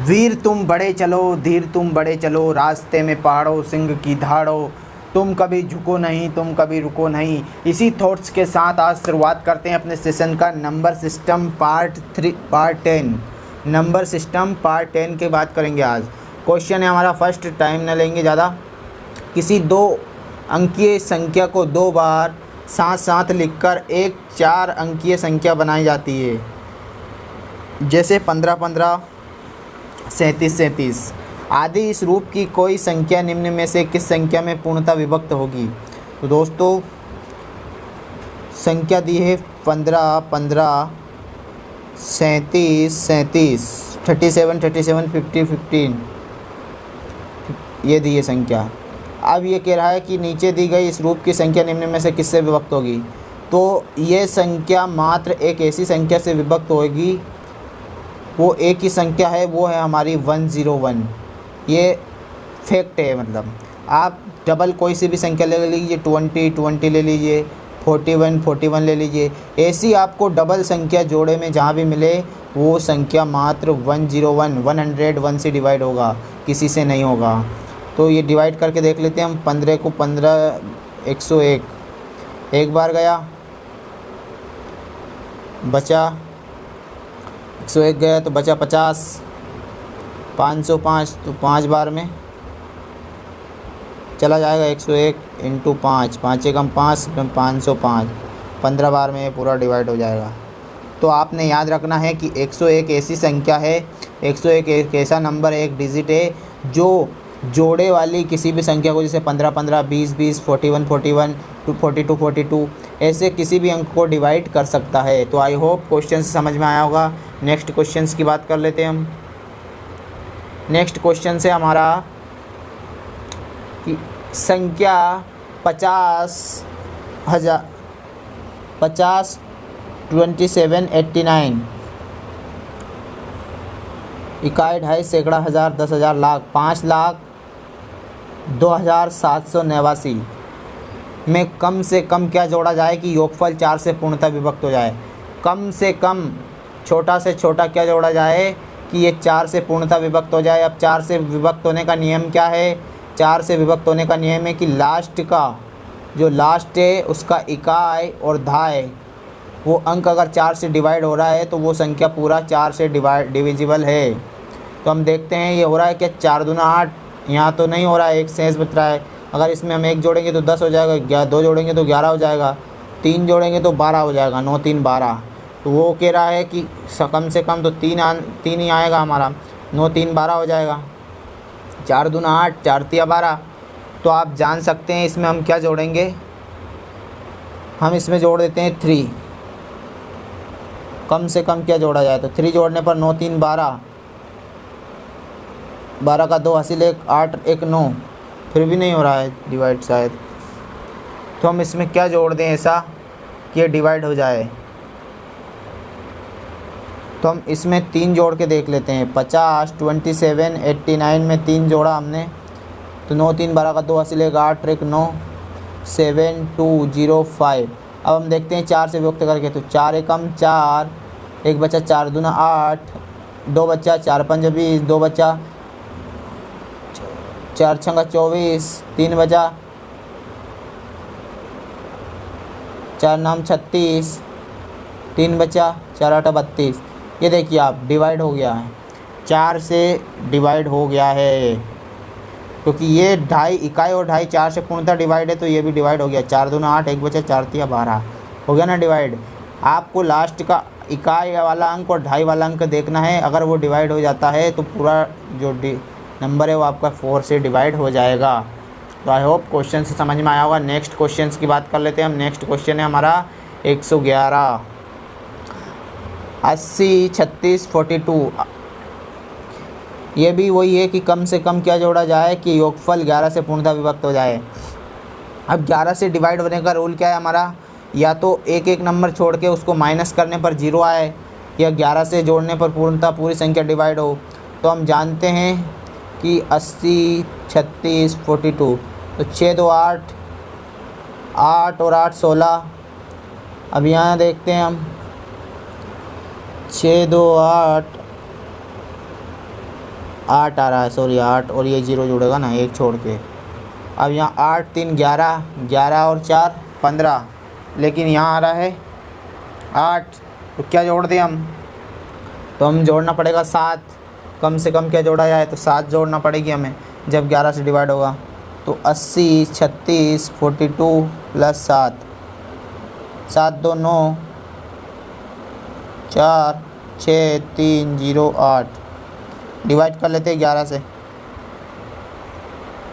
वीर तुम बड़े चलो, धीर तुम बड़े चलो, रास्ते में पहाड़ों सिंह की धाड़ो, तुम कभी झुको नहीं, तुम कभी रुको नहीं। इसी थॉट्स के साथ आज शुरुआत करते हैं अपने सेशन का number system part 10। Number system part 10 की बात करेंगे आज। क्वेश्चन है हमारा फर्स्ट, टाइम न लेंगे ज़्यादा। किसी 2 अंकीय संख्या को 2 बार साथ साथ लिखकर एक 4 अंकीय संख्या बनाई जाती है, जैसे 15-15, 37-37 आदि। इस रूप की कोई संख्या निम्न में से किस संख्या में पूर्णतः विभक्त होगी? तो दोस्तों संख्या दी है 15-15, 37-37, 37-37, 50-15, ये दी है संख्या। अब ये कह रहा है कि नीचे दी गई इस रूप की संख्या निम्न में से किससे विभक्त होगी? तो ये संख्या मात्र एक ऐसी संख्या से विभक्त होगी, वो एक ही संख्या है, वो है हमारी 101। ये फैक्ट है। मतलब आप डबल कोई सी भी संख्या ले लीजिए, 20 ले लीजिए, 41 ले लीजिए, ऐसी आपको डबल संख्या जोड़े में जहाँ भी मिले वो संख्या मात्र 101 से डिवाइड होगा, किसी से नहीं होगा। तो ये डिवाइड करके देख लेते हैं हम। 15 को 15, 101 एक बार गया, बचा 101 गया तो बचा 50, 505 तो 5 बार में चला जाएगा 101 इंटू 5, 5 एकम 5, 505, 15 बार में ये पूरा डिवाइड हो जाएगा। तो आपने याद रखना है कि 101 ऐसी संख्या है, 101 एक ऐसा नंबर है, एक डिजिट है जो जोड़े वाली किसी भी संख्या को, जैसे 15-15, 20-20, 41-41, 42-42 ऐसे किसी भी अंक को डिवाइड कर सकता है। तो आई होप क्वेश्चन समझ में आया होगा। नेक्स्ट क्वेश्चन की बात कर लेते हैं हम। नेक्स्ट क्वेश्चन से हमारा कि संख्या 2789 इकाई, ढाई, सैकड़ा, हज़ार, 10,000, लाख, 5,02,789 में कम से कम क्या जोड़ा जाए कि योगफल 4 से पूर्णतः विभक्त हो जाए? कम से कम छोटा से छोटा क्या जोड़ा जाए कि ये 4 से पूर्णतः विभक्त हो जाए? अब 4 से विभक्त होने का नियम क्या है? 4 से विभक्त होने का नियम है कि लास्ट का जो लास्ट है उसका इकाई और धाय, वो अंक अगर 4 से डिवाइड हो रहा है तो वो संख्या पूरा 4 से डिविजिबल है। तो हम देखते हैं ये हो रहा है क्या? 4 दूना 8, यहाँ तो नहीं हो रहा है, एक शेष बच रहा है। अगर इसमें हम 1 जोड़ेंगे तो 10 हो जाएगा, 2 जोड़ेंगे तो 11 हो जाएगा, 3 जोड़ेंगे तो 12 हो जाएगा, 9 3 12। तो वो कह रहा है कि कम से कम तो 3 ही आएगा हमारा, 9 3 12 हो जाएगा, 4 दूना 8, 4 तिया 12। तो आप जान सकते हैं इसमें हम क्या जोड़ेंगे, हम इसमें जोड़ देते हैं 3। कम से कम क्या जोड़ा जाए तो 3 जोड़ने पर 9 3 12, 12 का 2 हासिल 1, 8 1 9, फिर भी नहीं हो रहा है डिवाइड शायद। तो हम इसमें क्या जोड़ दें ऐसा कि ये डिवाइड हो जाए? तो हम इसमें 3 जोड़ के देख लेते हैं। 50, 27, 89 में 3 जोड़ा हमने, तो 9 3 12 का 2 हासिल 1, 8 1 9, 7 2 0 5। अब हम देखते हैं 4 से विभक्त करके, तो 4 एकम 4, 1 बचा, 4 दूना 8, 2 बचा, 4 पंज 20, 2 बचा, 4 छंगा 24, 3 बचा, 4 नाम 36, 3 बचा, 4 8 32। ये देखिए आप डिवाइड हो गया है, 4 से डिवाइड हो गया है, क्योंकि ये ढाई इकाई और ढाई 4 से पूर्णतः डिवाइड है, तो ये भी डिवाइड हो गया। 4 दूना 8, 1 बचा, 4 तिया 12 हो गया ना डिवाइड। आपको लास्ट का इकाई वाला अंक और ढाई वाला अंक देखना है, अगर वो डिवाइड हो जाता है तो पूरा जो नंबर है वो आपका 4 से डिवाइड हो जाएगा। तो आई होप क्वेश्चन से समझ में आया होगा। नेक्स्ट क्वेश्चन की बात कर लेते हैं हम। नेक्स्ट क्वेश्चन है हमारा 111, 80, 36, 42। ये भी वही है कि कम से कम क्या जोड़ा जाए कि योगफल 11 से पूर्णतः विभक्त हो जाए। अब 11 से डिवाइड होने का रूल क्या है हमारा? या तो एक एक नंबर छोड़ के उसको माइनस करने पर 0 आए, या 11 से जोड़ने पर पूर्णतः पूरी संख्या डिवाइड हो। तो हम जानते हैं कि 80, 36, 42, तो 6 2 8, 8 और 8 16। अब यहाँ देखते हैं हम 6 2 8, 8 आ रहा है, सॉरी 8, और ये 0 जुड़ेगा ना एक छोड़ के। अब यहाँ 8 3 11, 11 और 4 15, लेकिन यहाँ आ रहा है 8, तो क्या जोड़ दें हम, तो हम जोड़ना पड़ेगा 7। कम से कम क्या जोड़ा जाए, तो 7 जोड़ना पड़ेगी हमें जब 11 से डिवाइड होगा। तो 80 36 42 प्लस 7, 7 2 9, 4 6 3 0 8। डिवाइड कर लेते हैं 11 से।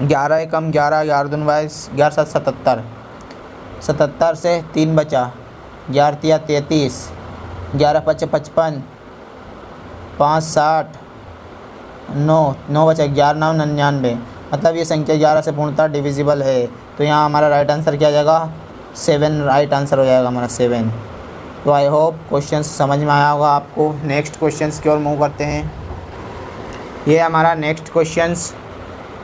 11 एकम 11, 11 दूनी 22, 11 7 77, 77 से 3 बचा, 11 तिया 33, 11 5 55, 5 60, 9 बचा, 11 9 99। मतलब ये संख्या 11 से पूर्णतः डिविजिबल है। तो यहाँ हमारा राइट आंसर क्या आ जाएगा, 7 राइट आंसर हो जाएगा हमारा 7। तो आई होप क्वेश्चन समझ में आया होगा आपको। नेक्स्ट क्वेश्चंस की ओर मूव करते हैं। ये हमारा नेक्स्ट क्वेश्चंस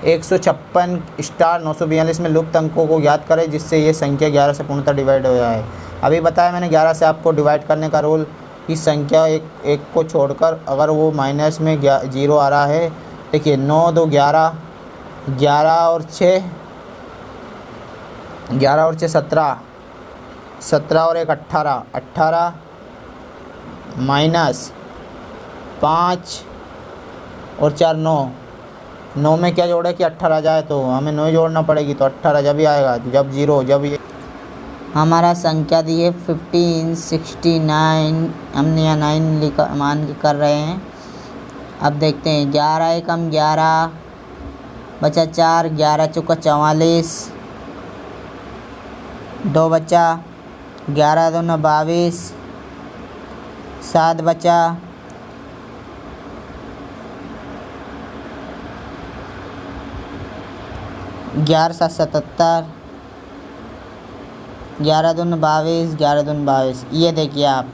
156 स्टार 942 में लुप्त अंकों को ज्ञात करें जिससे ये संख्या 11 से पूर्णतः डिवाइड हो जाए। अभी बताया मैंने 11 से आपको डिवाइड करने का रूल, कि संख्या एक को छोड़कर अगर वो माइनस में 0 आ रहा है। देखिए 9 2 11, 11 और 6 17, 17 और 1 18, 18 माइनस 5 और 4 9, 9 में क्या जोड़े कि 18 जाए, तो हमें 9 जोड़ना पड़ेगी। तो 18 जब ही आएगा जब 0, जब ये हमारा संख्या दी है 15 69, हमने यहाँ 9 लिखा मान के कर रहे हैं। अब देखते हैं 11 एकम 11 बचा 4, 11 चौका 44, 2 बचा, 11 दूना 22, 7 बचा, 11 7 77, 11 दूना 22, 11 दूना 22। ये देखिए आप,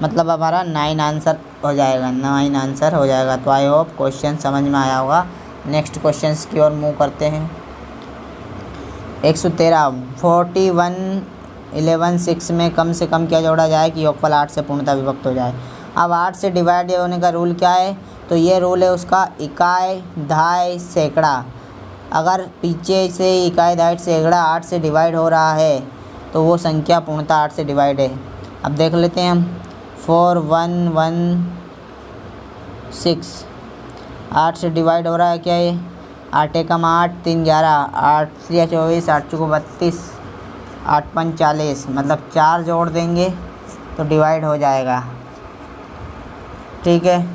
मतलब हमारा 9 आंसर हो जाएगा, 9 आंसर हो जाएगा। तो आई होप क्वेश्चन समझ में आया होगा। नेक्स्ट क्वेश्चंस की ओर मूव करते हैं। 113 41 11 6 में कम से कम क्या जोड़ा जाए कि योगफल 8 से पूर्णतः विभक्त हो जाए। अब 8 से डिवाइड होने का रूल क्या है, तो ये रूल है उसका इकाई दहाई सैकड़ा। अगर पीछे से इकाई दहाई सैकड़ा 8 से डिवाइड हो रहा है तो वो संख्या पूर्णतः 8 से डिवाइड है। अब देख लेते हैं हम 4 1 1 6, 8 से डिवाइड हो रहा है क्या ये, 8 एकम 8 3 11, 8 3 24, 8 चौको 32, 8 5 40, मतलब 4 जोड़ देंगे तो डिवाइड हो जाएगा। ठीक है,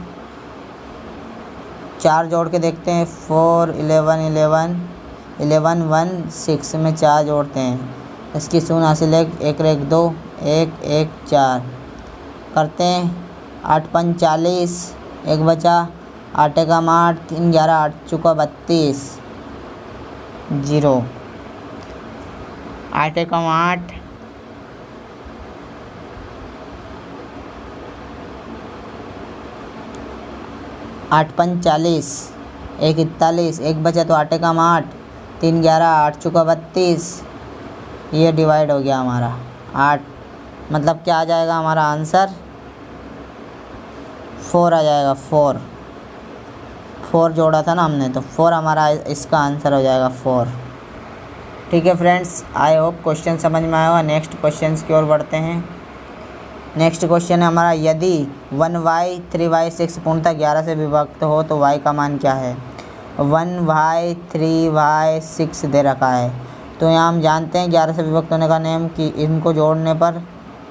4 जोड़ के देखते हैं। 4 11 11 11 1 6 में 4 जोड़ते हैं, इसकी शून्य हासिल 1 1 1 2 1 1 4 करते हैं। 8 5 40, 1 बचा, 8 एकम 8 3 11, 8 चौका 32, 0, 8 एकम 8 8 5 40, 1 41, 1 बचा तो 8 एकम 8 3 11, 8 चौका 32, ये डिवाइड हो गया हमारा 8। मतलब क्या आ जाएगा हमारा आंसर, 4 आ जाएगा। 4 जोड़ा था ना हमने, तो 4 हमारा इसका आंसर हो जाएगा 4। ठीक है फ्रेंड्स, आई होप क्वेश्चन समझ में आया होगा। नेक्स्ट क्वेश्चन की ओर बढ़ते हैं। नेक्स्ट क्वेश्चन है हमारा, यदि 1y 3y 6 पूर्णतः 11 से विभक्त हो तो y का मान क्या है। 1y 3y 6 दे रखा है, तो यहाँ हम जानते हैं 11 से विभक्त होने का नियम कि इनको जोड़ने पर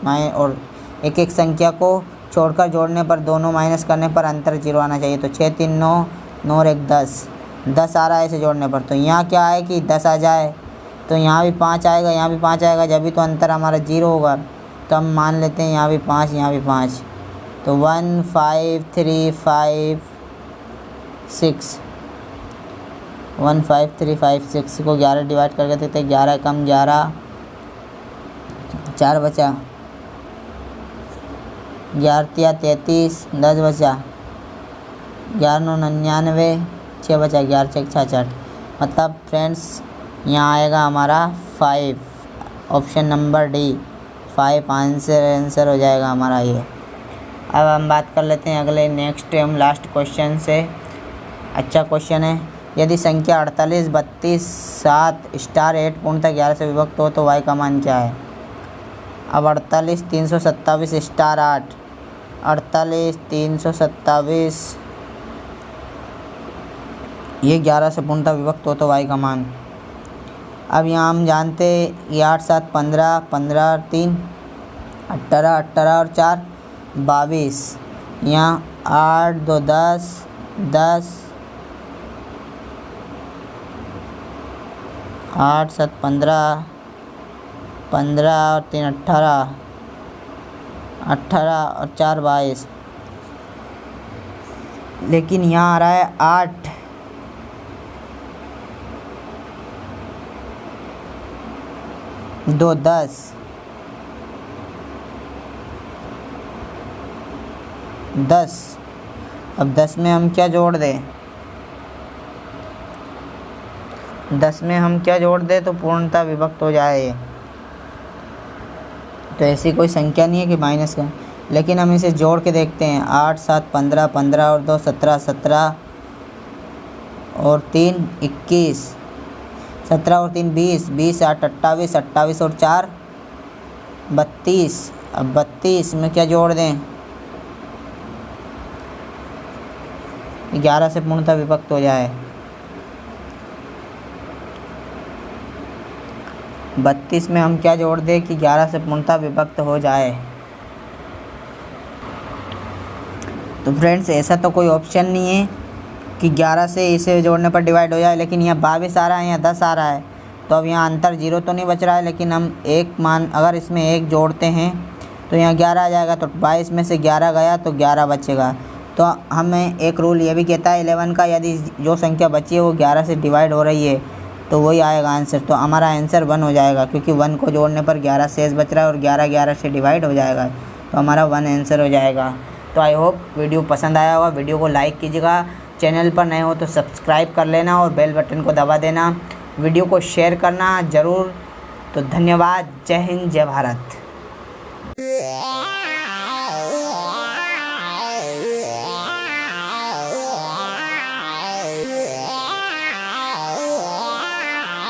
और एक एक संख्या को छोड़कर जोड़ने पर दोनों माइनस करने पर अंतर 0 आना चाहिए। तो 6 3 9, 9 और 1 10, 10 आ रहा है इसे जोड़ने पर। तो यहाँ क्या है कि 10 आ जाए, तो यहाँ भी 5 आएगा, यहाँ भी 5 आएगा, जब भी तो अंतर हमारा 0 होगा। तो हम मान लेते हैं यहाँ भी 5, यहाँ भी 5। तो 1 5 3 5 6, 1 5 3 5 6 को 11 डिवाइड करके देते हैं। 11 कम 11, 4 बचा, 11 तिया 33, 10 बचा, 11 9 99, 6 बचा, 11 6 66। मतलब फ्रेंड्स यहाँ आएगा हमारा 5, ऑप्शन नंबर डी 5 आंसर हो जाएगा हमारा ये। अब हम बात कर लेते हैं अगले नेक्स्ट एवं लास्ट क्वेश्चन से। अच्छा क्वेश्चन है। यदि संख्या 48, 32, 7 स्टार 8 पूर्णतः 11 से विभक्त हो तो y का मान क्या है? अब 48 327 स्टार 8, 48 327 ये 11 से पूर्णतः विभक्त हो तो y का मान। अब यहाँ हम जानते ये 8 7 15, 15 और 3 18, 18 और 4 22, यहाँ 8 2 10, 10 8 7 15, 15 और 3 18, 18 और 4 22, लेकिन यहाँ आ रहा है 8 2 10, 10। अब 10 में हम क्या जोड़ दें? 10 में हम क्या जोड़ दें तो पूर्णतः विभक्त हो जाए ये। तो ऐसी कोई संख्या नहीं है कि माइनस का, लेकिन हम इसे जोड़ के देखते हैं। 8 7 15, 15 और 2 17, 17 और 3 21, 17 और 3 20, 20 8 28, 28 और 4 32। अब 32 में क्या जोड़ दें? 11 से पूर्णतः विभक्त हो जाए। 32 में हम क्या जोड़ दें कि 11 से पूर्णतः विभक्त हो जाए? तो फ्रेंड्स ऐसा तो कोई ऑप्शन नहीं है कि 11 से इसे जोड़ने पर डिवाइड हो जाए, लेकिन यहाँ 22 आ रहा है, यहाँ 10 आ रहा है। तो अब यहाँ अंतर 0 तो नहीं बच रहा है, लेकिन हम एक मान अगर इसमें 1 जोड़ते हैं तो यहाँ 11 आ जाएगा। तो 22 में से 11 गया तो 11 बचेगा। तो हमें एक रूल ये भी कहता है 11 का, यदि जो संख्या बची है वो 11 से डिवाइड हो रही है तो वही आएगा आंसर। तो हमारा आंसर 1 हो जाएगा, क्योंकि 1 को जोड़ने पर 11 शेष बच रहा है और 11 11 से डिवाइड हो जाएगा, तो हमारा 1 आंसर हो जाएगा। तो आई होप वीडियो पसंद आया होगा। वीडियो को लाइक कीजिएगा, चैनल पर नए हो तो सब्सक्राइब कर लेना और बेल बटन को दबा देना। वीडियो को शेयर करना ज़रूर। तो धन्यवाद। जय हिंद, जय भारत।